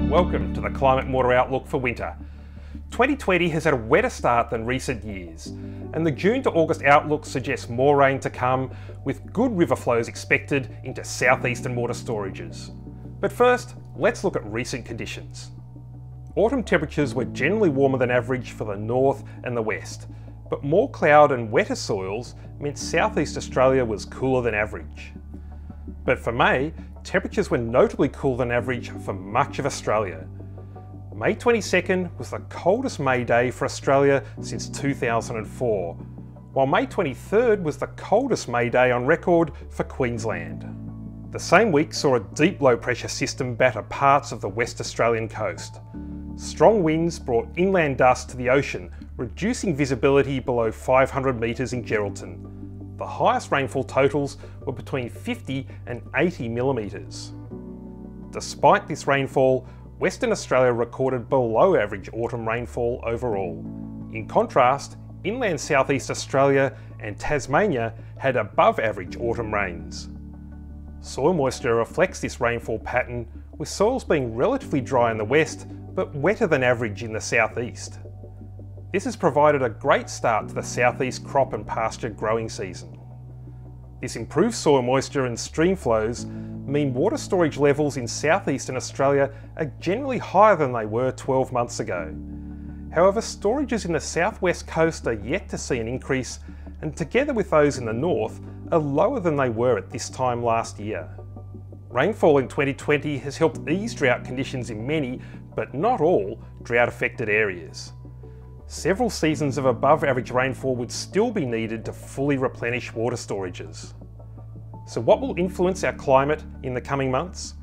Welcome to the Climate and Water Outlook for winter. 2020 has had a wetter start than recent years, and the June to August outlook suggests more rain to come, with good river flows expected into southeastern water storages. But first, let's look at recent conditions. Autumn temperatures were generally warmer than average for the north and the west, but more cloud and wetter soils meant southeast Australia was cooler than average. But for May, temperatures were notably cooler than average for much of Australia. May 22nd was the coldest May day for Australia since 2004, while May 23rd was the coldest May day on record for Queensland. The same week saw a deep low pressure system batter parts of the West Australian coast. Strong winds brought inland dust to the ocean, reducing visibility below 500 metres in Geraldton. The highest rainfall totals were between 50 and 80 millimetres. Despite this rainfall, Western Australia recorded below average autumn rainfall overall. In contrast, inland southeast Australia and Tasmania had above average autumn rains. Soil moisture reflects this rainfall pattern, with soils being relatively dry in the west but wetter than average in the southeast. This has provided a great start to the southeast crop and pasture growing season. This improved soil moisture and stream flows mean water storage levels in southeastern Australia are generally higher than they were 12 months ago. However, storages in the southwest coast are yet to see an increase, and together with those in the north, are lower than they were at this time last year. Rainfall in 2020 has helped ease drought conditions in many, but not all, drought-affected areas. Several seasons of above average rainfall would still be needed to fully replenish water storages. So what will influence our climate in the coming months?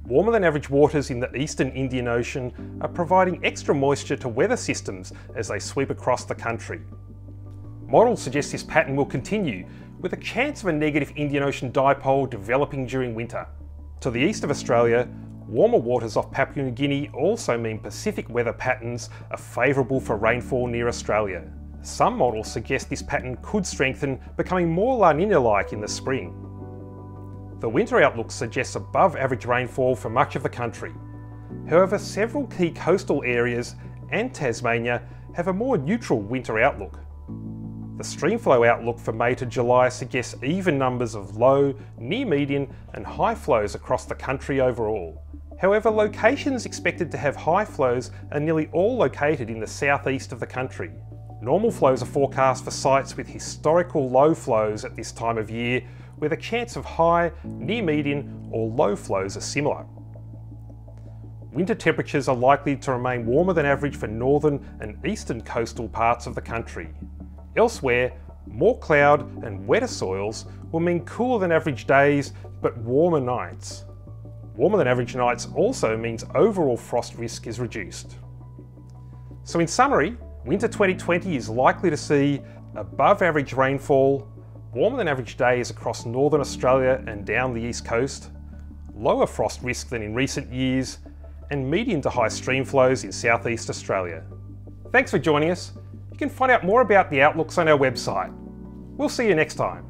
Warmer than average waters in the eastern Indian Ocean are providing extra moisture to weather systems as they sweep across the country. Models suggest this pattern will continue, with a chance of a negative Indian Ocean dipole developing during winter. To the east of Australia, warmer waters off Papua New Guinea also mean Pacific weather patterns are favourable for rainfall near Australia. Some models suggest this pattern could strengthen, becoming more La Nina-like in the spring. The winter outlook suggests above average rainfall for much of the country. However, several key coastal areas and Tasmania have a more neutral winter outlook. The streamflow outlook for May to July suggests even numbers of low, near median and high flows across the country overall. However, locations expected to have high flows are nearly all located in the southeast of the country. Normal flows are forecast for sites with historical low flows at this time of year, where the chance of high, near median or low flows are similar. Winter temperatures are likely to remain warmer than average for northern and eastern coastal parts of the country. Elsewhere, more cloud and wetter soils will mean cooler than average days but warmer nights. Warmer than average nights also means overall frost risk is reduced. So in summary, winter 2020 is likely to see above average rainfall, warmer than average days across northern Australia and down the east coast, lower frost risk than in recent years, and medium to high stream flows in southeast Australia. Thanks for joining us. You can find out more about the outlooks on our website. We'll see you next time.